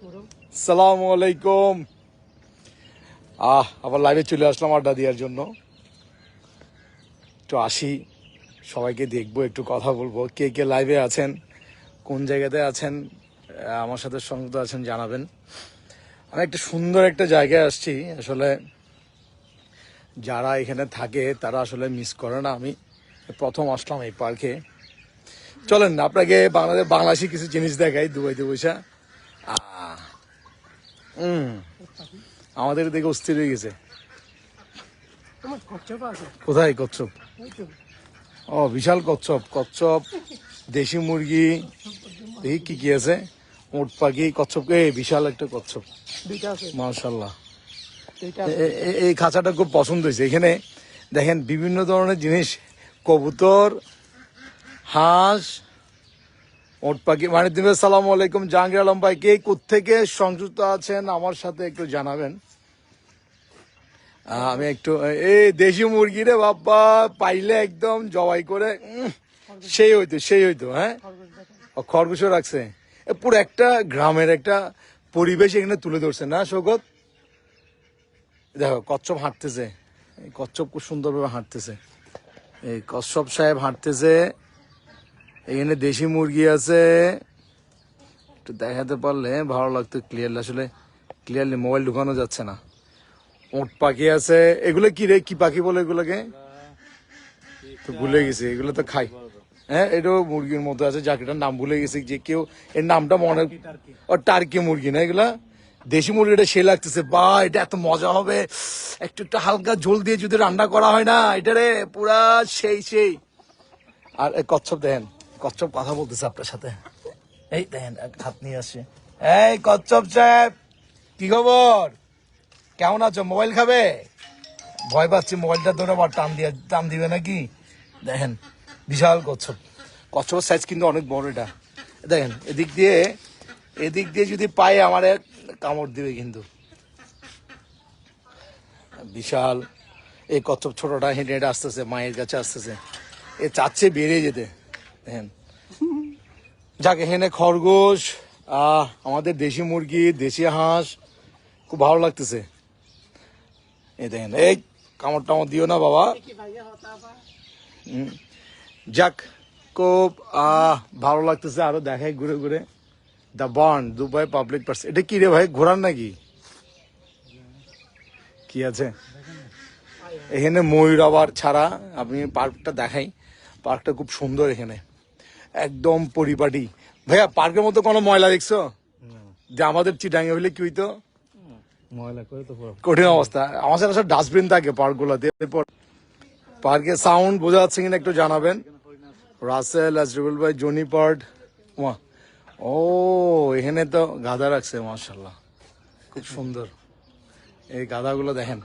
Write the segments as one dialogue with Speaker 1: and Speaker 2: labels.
Speaker 1: আসসালামু আলাইকুম। আবার লাইভে চলে আসলাম আড্ডা দেওয়ার জন্য। একটু আসি, সবাইকে দেখবো, একটু কথা বলবো। কে কে লাইভে আছেন, কোন জায়গাতে আছেন, আমার সাথে সংযুক্ত আছেন জানাবেন। আমি একটা সুন্দর একটা জায়গায় আসছি। আসলে যারা এখানে থাকে তারা আসলে মিস করে না। আমি প্রথম আসলাম এই পার্কে। চলেন আপনাকে বাংলাদেশি কিছু জিনিস দেখাই দুবাইতে বসে। আমাদের দিকে অস্থির হয়ে গেছে। কোথায় কচ্ছপ? ও বিশাল কচ্ছপ, কচ্ছপ, দেশি মুরগি, দেখি কি কি আছে, উট পাখি, কচ্ছপকে বিশাল একটা কচ্ছপ, মাশাআল্লাহ। এই খাঁচাটা খুব পছন্দ হয়েছে। এখানে দেখেন বিভিন্ন ধরনের জিনিস, কবুতর, হাঁস, উট পাখি। মানে তুমি আসসালামু আলাইকুম। জাহাঙ্গীর আলম ভাই, কে কোত্থেকে সংযুক্ত আছেন আমার সাথে একটু জানাবেন। আমি একটু এই দেশি মুরগি রে বাবা, পাইলে একদম জবাই করে সেই হইতো। হ্যাঁ, খরগোশও রাখছে। পুরো একটা গ্রামের একটা পরিবেশ এখানে তুলে ধরছে না সৌগত? দেখো কচ্ছপ হাঁটতেছে, কচ্ছপ খুব সুন্দরভাবে হাঁটতেছে। এই কচ্ছপ সাহেব হাঁটতেছে। এখানে দেশি মুরগি আছে, একটু দেখাতে পারলে ভালো লাগতো ক্লিয়ারলি। আসলে ক্লিয়ারলি মোবাইল ঢুকানো যাচ্ছে না। উট পাখি আছে। এগুলো কি রে, কি পাখি বলে এগুলোকে? তো ভুলে গেছি, এগুলো তো খাই। হ্যাঁ, এটাও মুরগির মতো আছে, যাকেটার নাম ভুলে গেছি। যে কেউ এর নামটা মনে, ও টার্কি মুরগি না এগুলা? দেশি মুরগিটা সে লাগতেছে বা, এটা এত মজা হবে একটু একটু হালকা ঝোল দিয়ে যদি রান্না করা হয় না, এটা রে পুরা সেই। আর কচ্ছপ দেখেন, কচ্ছপ কথা বলতেছে আপনার সাথে। এই দেখেন হাত নিয়ে আসছে। এই কচ্ছপ সাহেব, কি খবর, কেমন আছো? মোবাইল খাবে? ভয় পাচ্ছি মোবাইলটা ধরে আবার টান দিবে নাকি। দেখেন বিশাল কচ্ছপ, কচ্ছপের সাইজ কিন্তু অনেক বড়। এটা দেখেন, এদিক দিয়ে যদি পাই আমার কামড় দিবে কিন্তু। বিশাল এই কচ্ছপ, ছোটটা হেঁটে হেঁটে আসতেছে, মায়ের কাছে আসতেছে। এ চাচ্ছে বেরিয়ে যেতে। দেখেন, যাকে হেনে খরগোশ, আমাদের দেশি মুরগি, দেশি হাঁস, খুব ভালো লাগতেছে। এই দেখেন, এই কামড় টামড় দিও না বাবা। যাক, খুব ভালো লাগতেছে। আরো দেখাই ঘুরে ঘুরে। The bond Dubai public purse. এটা কি রে ভাই, ঘোরার নাকি কি আছে এখানে? ময়ূর আবার ছাড়া। আমি পার্কটা দেখাই, পার্কটা খুব সুন্দর। এখানে একদম পরিপাটি। ভাইয়া পার্কের মতো কোনো ময়লা দেখছো? যে আমাদের চিটাঙ্গে হইলে কি হইতো, ময়লা করে তো কঠিন অবস্থা। আমাদের আসলে ডাস্টবিন থাকে পার্ক গুলাতে। পার্কে সাউন্ড বোঝা যাচ্ছে কিনা একটু জানাবেন। রাসেল, আজরুল ভাই, জনি পার্ট। ও এখানে তো গাধা রাখছে, মাশাআল্লাহ, খুব সুন্দর। এই গাধাগুলো দেখেন,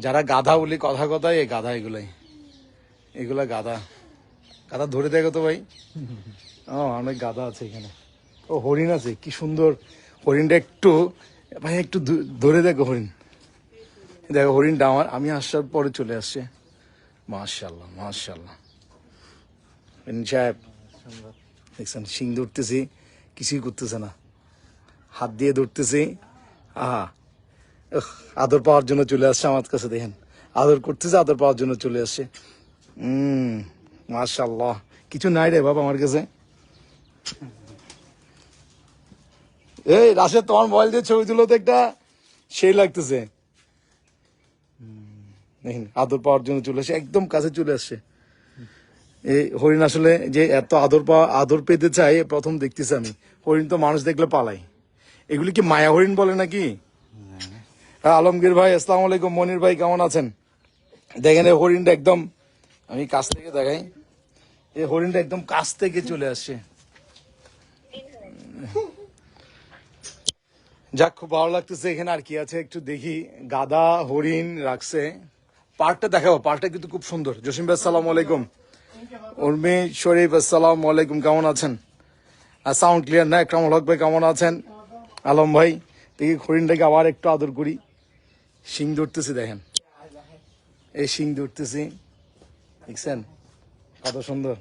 Speaker 1: যারা গাধা বলি কথায়, এই গাধা এগুলা গাধা। গাধা ধরে দেখো তো ভাই। অনেক গাধা আছে এখানে। ও হরিণ আছে, কি সুন্দর হরিণটা। একটু ভাই একটু ধরে দেখো হরিণ। দেখো হরিণটা আমার, আমি আসার পরে চলে আসছে। মাশাআল্লাহ। সাহেব দেখছেন, শিং ধরতেছি, কিছুই করতেছে না, হাত দিয়ে ধরতেছি। আদর পাওয়ার জন্য চলে আসছে আমার কাছে। দেখেন আদর করতেছে, আদর পাওয়ার জন্য চলে আসছে। মাশাআল্লাহ, কিছু নাই রে বাবা আমার কাছে। এই রাশেদ, তোমার মোবাইল দিয়ে ছবি তুলো তো একটা, সেই লাগতেছে। দেখেন আদর পাওয়ার জন্য চলে আসছে, একদম কাছে চলে আসছে। এই হরিণ আসলে যে এত আদর পেতে চাই প্রথম দেখতেছি আমি। হরিণ তো মানুষ দেখলে পালাই। এগুলি কি মায়া হরিণ বলে নাকি? হ্যাঁ, আলমগীর ভাই আসসালামু আলাইকুম। মনির ভাই কেমন আছেন? দেখেন এই হরিণটা একদম, আমি কাছ থেকে দেখাই। এই হরিণটা একদম কাছ থেকে চলে আসছে। যাক, খুব ভালো লাগতেছে। এখানে আর কি আছে একটু দেখি। গাধা, হরিণ রাখছে। পার্কটা দেখাবো, পার্কটা কিন্তু খুব সুন্দর। জসিম ভাই আসসালামু আলাইকুম। উর্মি শরীফ আসসালামু আলাইকুম, কেমন আছেন? আর সাউন্ড ক্লিয়ার না? কামল হক ভাই কেমন আছেন? আলম ভাই, দেখি হরিণটাকে আবার একটু আদর করি। শিং ধরতেছি, দেখেন এই শিং ধরতেছি, দেখছেন কত সুন্দর।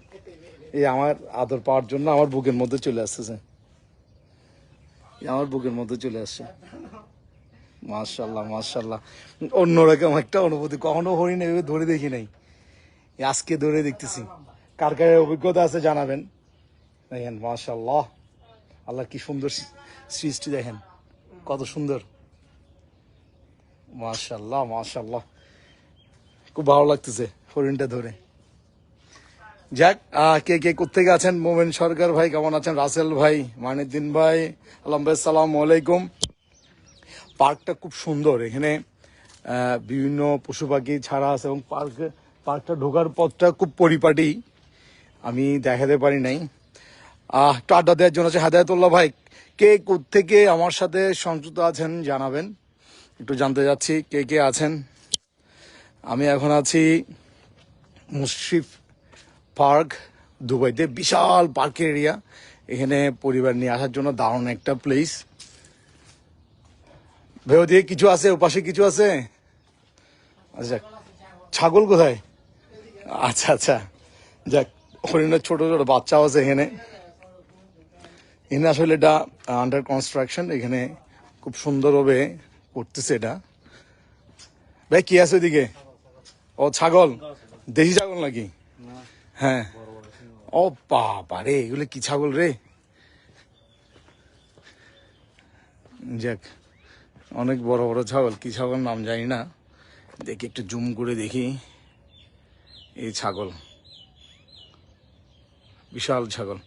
Speaker 1: এই আমার আদর পাওয়ার জন্য আমার বুকের মধ্যে চলে আসতেছে। আমার বুকের মধ্যে চলে আসছে। মাশাল্লাহ মাশাল্লাহ, অন্যরকম একটা অনুভূতি। কখনো হরিণ এভাবে ধরে দেখি নাই, আজকে ধরে দেখতেছি। কার কার অভিজ্ঞতা আছে জানাবেন। দেখেন মাশাল্লাহ, আল্লাহ কি সুন্দর সৃষ্টি, দেখেন কত সুন্দর। মাশাল্লাহ মাশাল্লাহ, খুব ভালো লাগতেছে হরিণটা ধরে। যাক, কে কে কোথেকে আছেন? মোমেন সরকার ভাই কেমন আছেন? রাসেল ভাই, মানিদ্দিন ভাই, সালাম আলাইকুম। পার্কটা খুব সুন্দর, এখানে বিভিন্ন পশু পাখি ছাড়া আছে এবং পার্কটা ঢোকার পথটা খুব পরিপাটি, আমি দেখাতে পারি নাই। একটু আড্ডা দেওয়ার জন্য আছে হেদায়তুল্লাহ ভাই। কে কোথেকে আমার সাথে সংযুক্ত আছেন জানাবেন, একটু জানতে যাচ্ছি কে কে আছেন। আমি এখন আছি মুশরিফ পার্ক দুবাইতে, বিশাল পার্কের এরিয়া। এখানে পরিবার নিয়ে আসার জন্য দারুণ একটা প্লেস। ভেও দিয়ে কিছু আছে, ওপাশে কিছু আছে। আচ্ছা, ছাগল কোথায়? আচ্ছা আচ্ছা, যাক, হরিণের ছোট ছোট বাচ্চাও আছে এখানে। এখানে আসলে এটা আন্ডার কনস্ট্রাকশন, এখানে খুব সুন্দরভাবে করতেছে এটা। ভাই কি আছে ওইদিকে? ও ছাগল, দেশি ছাগল নাকি? হ্যাঁ। ও বাবা রে, এগুলো কি ছাগল রে? যাক, অনেক বড় বড় ছাগল, কি ছাগল নাম জানি না, দেখি একটু জুম করে দেখি। এই ছাগল, বিশাল ছাগল।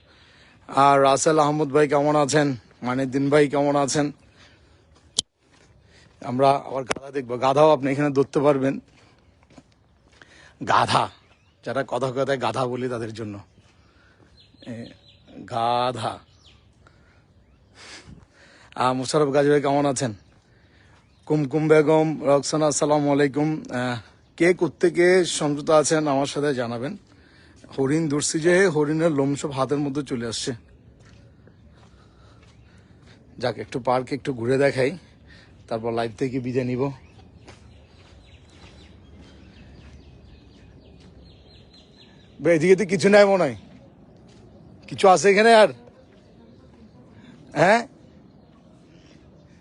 Speaker 1: আর রাসেল আহমদ ভাই কেমন আছেন? মানিদ্দিন ভাই কেমন আছেন? আমরা আবার গাধা দেখবো, গাধাও আপনি এখানে ধরতে পারবেন। গাধা, যারা কথা কথায় গাধা বলি তাদের জন্য গাধা। মুশারফ গাজী ভাই কেমন আছেন? কুমকুম বেগম, রক্সানা, আসসালামু আলাইকুম। কে কোত্থেকে সংযুক্ত আছেন আমার সাথে জানাবেন। হরিণ ধরছি যে হরিণের লোম সব হাতের মধ্যে চলে আসছে। যাক, একটু পার্কে একটু ঘুরে দেখাই, তারপর লাইভ থেকে বিদায় নিব। এদিকে তো কিছু নাই মনে হয়, কিছু আছে এখানে আর? হ্যাঁ,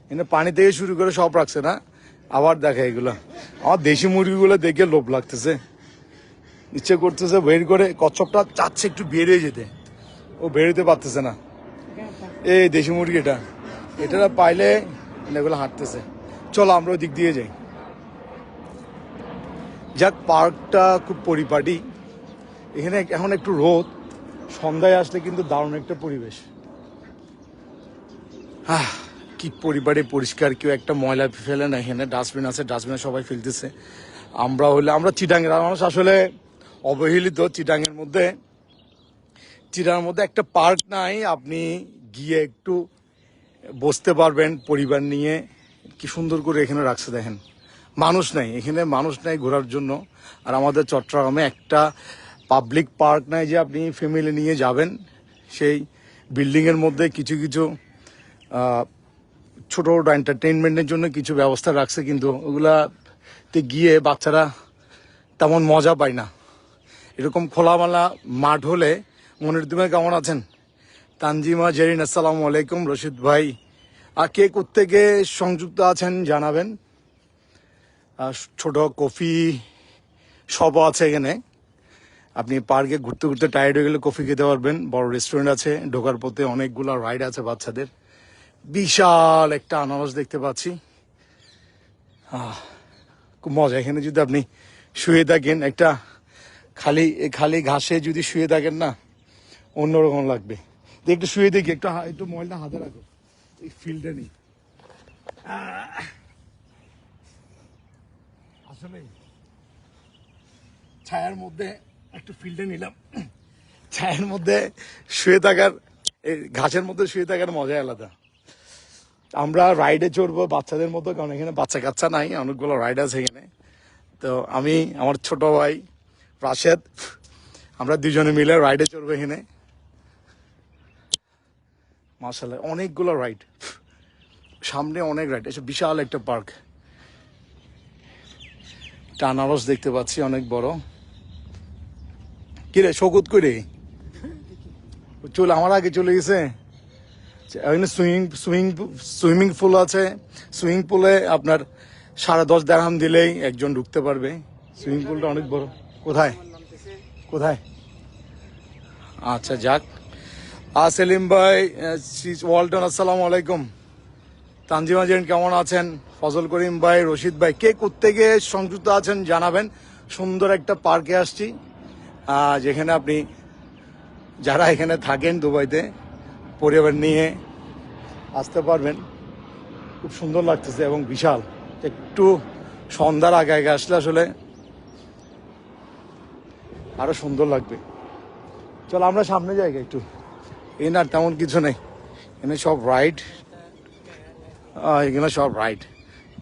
Speaker 1: এখানে পানি থেকে শুরু করে সব রাখছে না? আবার দেখা এগুলো, আমার দেশি মুরগিগুলো দেখে লোভ লাগতেছে, ইচ্ছে করতেছে বের করে। কচ্ছপটা চাচ্ছে একটু বেরিয়ে যেতে, ও বেরোতে পারতেছে না। এই দেশি মুরগি এটা পাইলে এগুলো হাঁটতেছে। চলো আমরা ওই দিক দিয়ে যাই। যাক, পার্কটা খুব পরিপাটি। এখানে এখন একটু রোদ, সন্ধ্যায় আসলে কিন্তু দারুণ একটা পরিবেশ। কি পরিবারে পরিষ্কার, কেউ একটা ময়লা ফেলে না। এখানে ডাস্টবিন আছে, ডাস্টবিনে সবাই ফেলতেছে। আমরা চিটাঙের মানুষ, আসলে অবহেলিত। চিটাঙের মধ্যে একটা পার্ক নাই, আপনি গিয়ে একটু বসতে পারবেন পরিবার নিয়ে। কি সুন্দর করে এখানে রাখছে দেখেন, মানুষ নাই এখানে, মানুষ নাই ঘোরার জন্য। আর আমাদের চট্টগ্রামে একটা পাবলিক পার্ক নাই যে আপনি ফ্যামিলি নিয়ে যাবেন। সেই বিল্ডিংয়ের মধ্যে কিছু কিছু ছোট ছোট এন্টারটেইনমেন্টের জন্য কিছু ব্যবস্থা রাখছে, কিন্তু ওগুলাতে গিয়ে বাচ্চারা তেমন মজা পায় না। এরকম খোলামেলা মাঠ হলে মনের দিকে। কেমন আছেন? তানজিমা জেরিন, আসসালামু আলাইকুম। রশিদ ভাই, আর কে কোত্থেকে সংযুক্ত আছেন জানাবেন। ছোট কফি শপও আছে এখানে, আপনি পার্কে ঘুরতে ঘুরতে টায়ার্ড হয়ে গেলে কফি খেতে পারবেন। বড় রেস্টুরেন্ট আছে, ঢোকার পথে অনেকগুলো রাইড আছে বাচ্চাদের। বিশাল একটা আনারস দেখতে পাচ্ছি, খুব মজা। এখানে যদি আপনি শুয়ে থাকেন, একটা খালি ঘাসে যদি শুয়ে থাকেন না, অন্যরকম লাগবে। একটু শুয়ে দেখি, একটু মোবাইলটা হাতে রাখো, এই ফিল্ডে নেই আসলে। ছায়ার মধ্যে একটু ফিল্ডে নিলাম, ছায়ার মধ্যে শুয়ে থাকার, এই ঘাসের মধ্যে শুয়ে থাকার মজাই আলাদা। আমরা রাইডে চড়বো বাচ্চাদের মতো, কারণ এখানে বাচ্চা কাচ্চা নাই, অনেকগুলো রাইড আছে এখানে। তো আমি, আমার ছোট ভাই রাশেদ, আমরা দুজনে মিলে রাইডে চড়বো এখানে। মাশাআল্লাহ, অনেকগুলো রাইড, সামনে অনেক রাইড। এসব বিশাল একটা পার্ক। আনারস দেখতে পাচ্ছি অনেক বড়। কিরে শকুত করে চলে, আমার আগে চলে গেছে। এখানে সুইমিং পুল আছে। সুইমিং পুলে আপনার 10.5 দিরহাম দিলেই একজন ঢুকতে পারবে। সুইমিং পুলটা অনেক বড়। কোথায় কোথায়? আচ্ছা যাক। সেলিম ভাই, ওয়ালটন, আসসালামু আলাইকুম। তানজিমা জেন কেমন আছেন? ফজল করিম ভাই, রশিদ ভাই, কে কোত্থেকে সংযুক্ত আছেন জানাবেন। সুন্দর একটা পার্কে আসছি, যেখানে আপনি যারা এখানে থাকেন দুবাইতে পরিবার নিয়ে আসতে পারবেন। খুব সুন্দর লাগতেছে এবং বিশাল। একটু সন্ধ্যার আগে আগে আসলে আসলে আরো সুন্দর লাগবে। চলো আমরা সামনে যাই একটু। এই না তেমন কিছু নেই, এখানে সব রাইড, এখানে সব রাইড,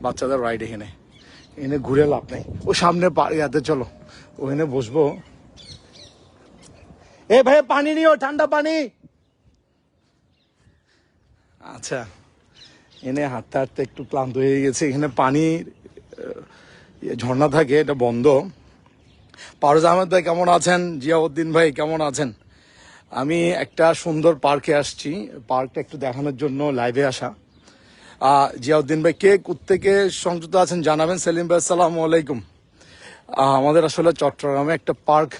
Speaker 1: বাচ্চাদের রাইড। এখানে এখানে ঘুরে লাভ নেই। ও সামনে ইয়াতে চলো, ওখানে বসবো। এ ভাই পানি নিও, ঠান্ডা পানি। আচ্ছা, এনে হাঁটতে হাঁটতে একটু ক্লান্ত হয়ে গেছে। এখানে পানির ঝর্ণা থাকে, এটা বন্ধ। পারুজ আহমেদ ভাই কেমন আছেন? জিয়াউদ্দিন ভাই কেমন আছেন? আমি একটা সুন্দর পার্কে আসছি, পার্কটা একটু দেখানোর জন্য লাইভে আসা। জিয়াউদ্দিন ভাই, কে কোত্থেকে সংযুক্ত আছেন জানাবেন। সেলিম ভাই আসসালামু আলাইকুম। আমাদের আসলে চট্টগ্রামে একটা পার্ক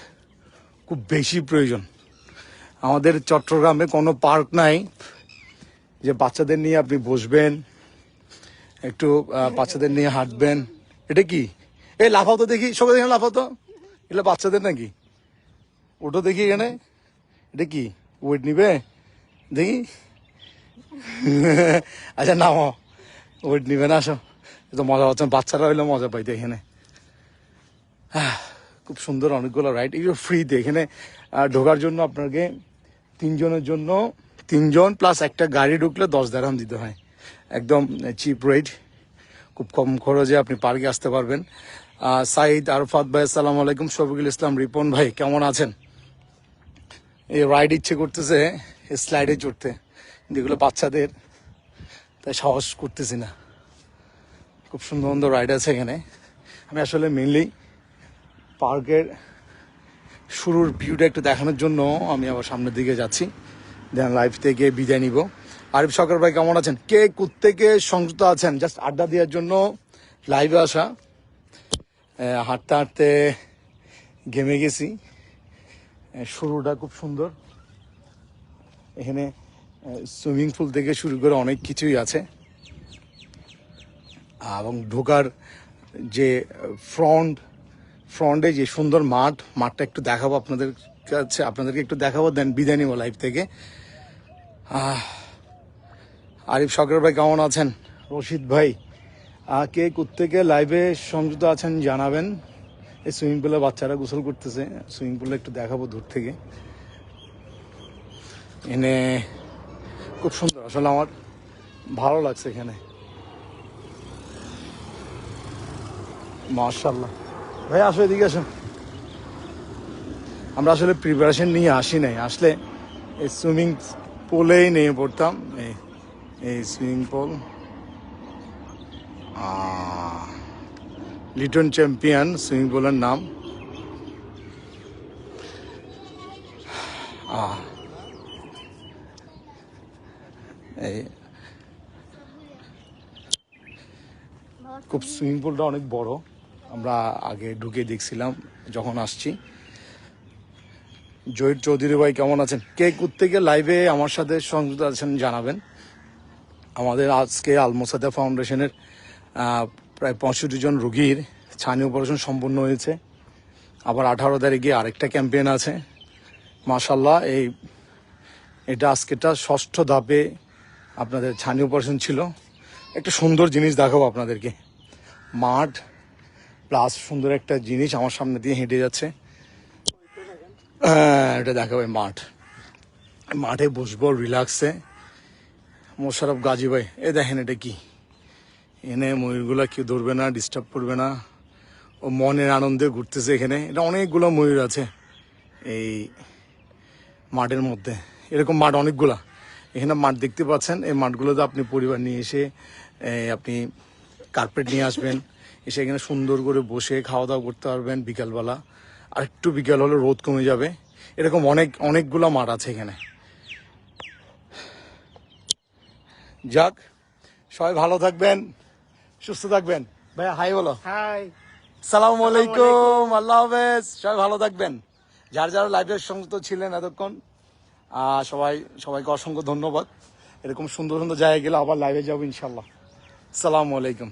Speaker 1: খুব বেশি প্রয়োজন। আমাদের চট্টগ্রামে কোনো পার্ক নাই যে বাচ্চাদের নিয়ে আপনি বসবেন, একটু বাচ্চাদের নিয়ে হাঁটবেন। এটা কি? এই লাফাও তো দেখি, সবাই এখানে লাফাও তো। এগুলো বাচ্চাদের নাকি? ওটা দেখি এখানে। এটা কি, ওয়েট নিবে দেখি? আচ্ছা নামো, ওয়েট নিবে না, আসো। তো মজা পাচ্ছেন, বাচ্চারা হইলে মজা পাইতে এখানে। খুব সুন্দর অনেকগুলো রাইড, এগুলো ফ্রিতে। এখানে ঢোকার জন্য আপনাকে 3 জনের জন্য 3 জন প্লাস একটা গাড়ি ঢুকলে 10 দিরহাম দিতে হয়। একদম চিপ রেট, খুব কম খরচে আপনি পার্কে আসতে পারবেন। সাইদ আরফাত ভাই আসসালামু আলাইকুম। শফিকুল ইসলাম রিপন ভাই কেমন আছেন? এই রাইড ইচ্ছে করতেছে স্লাইডে চড়তে, যেগুলো বাচ্চাদের, তাই সাহস করতেছি না। খুব সুন্দর সুন্দর রাইড আছে এখানে। আমি আসলে মেনলি পার্কের শুরুর ভিউটা একটু দেখানোর জন্য আমি আবার সামনের দিকে যাচ্ছি, দেন লাইভ থেকে বিদায় নিব। আরিফ সরকার ভাই কেমন আছেন? কে কোত্থেকে সংযুক্ত আছেন? জাস্ট আড্ডা দেওয়ার জন্য লাইভে আসা। হাঁটতে হাঁটতে ঘেমে গেছি। শুরুটা খুব সুন্দর। এখানে সুইমিং পুল থেকে শুরু করে অনেক কিছুই আছে, এবং ঢোকার যে ফ্রন্টে যে সুন্দর মাঠটা একটু দেখাবো আপনাদের কাছে, আপনাদেরকে একটু দেখাবো, দেন বিদায় নিব লাইভ থেকে। আরিফ সরকার ভাই কেমন আছেন? রশিদ ভাই, কে কোত্থেকে লাইভে সংযুক্ত আছেন জানাবেন। এই সুইমিং পুলে বাচ্চারা গোসল করতেছে, সুইমিং পুলে একটু দেখাবো দূর থেকে। এখানে খুব সুন্দর, আসলে আমার ভালো লাগছে এখানে, মাশাআল্লাহ। ভাই আসো, এদিকে আসো। আমরা আসলে প্রিপারেশন নিয়ে আসি নাই, আসলে এই সুইমিং পুলেই নিয়ে পড়তাম। এই swimming pool Liton champion swimming পুলের নাম। এই খুব সুইমিং পুলটা অনেক বড়, আমরা আগে ঢুকে দেখছিলাম যখন আসছি। জহির চৌধুরী ভাই কেমন আছেন? কে কোত্থেকে লাইভে আমার সাথে সংযুক্ত আছেন জানাবেন। আমাদের আজকে আলমোসাদা ফাউন্ডেশনের প্রায় 65 জন রোগীর ছানি অপারেশন সম্পন্ন হয়েছে। আবার 18 তারিখে আরেকটা ক্যাম্পেইন আছে। মাশাল্লাহ, এটা আজকেটা 6ষ্ঠ ধাপে আপনাদের ছানি অপারেশন ছিল। একটা সুন্দর জিনিস দেখাবো আপনাদেরকে, মাঠ প্লাস সুন্দর একটা জিনিস আমার সামনে দিয়ে হেঁটে যাচ্ছে। এটা দেখাবো মাঠে বসবো রিল্যাক্সে। মোশারফ গাজী ভাই, দেখেন এটা কি, এনে ময়ূরগুলা কেউ ধরবে না, ডিস্টার্ব করবে না, ও মনের আনন্দে ঘুরতেছে এখানে। এটা অনেকগুলো ময়ূর আছে এই মাঠের মধ্যে, এরকম মাঠ অনেকগুলা এখানে মাঠ দেখতে পাচ্ছেন। এই মাঠগুলোতে আপনি পরিবার নিয়ে এসে আপনি কার্পেট নিয়ে আসবেন, এসে এখানে সুন্দর করে বসে খাওয়া দাওয়া করতে পারবেন বিকালবেলা। আর একটু বিকাল হলে রোদ কমে যাবে, এরকম অনেকগুলো মাঠ আছে এখানে। যাক, সবাই ভালো থাকবেন, সুস্থ থাকবেন। ভাইয়া হাই বলো।
Speaker 2: হাই।
Speaker 1: সালামু আলাইকুম, আল্লাহ হাফেজ, সবাই ভালো থাকবেন। যারা যারা লাইভের সংযুক্ত ছিলেন এতক্ষণ, সবাইকে অসংখ্য ধন্যবাদ। এরকম সুন্দর সুন্দর জায়গায় গেলে আবার লাইভে যাবো ইনশাল্লাহ। সালামু আলাইকুম।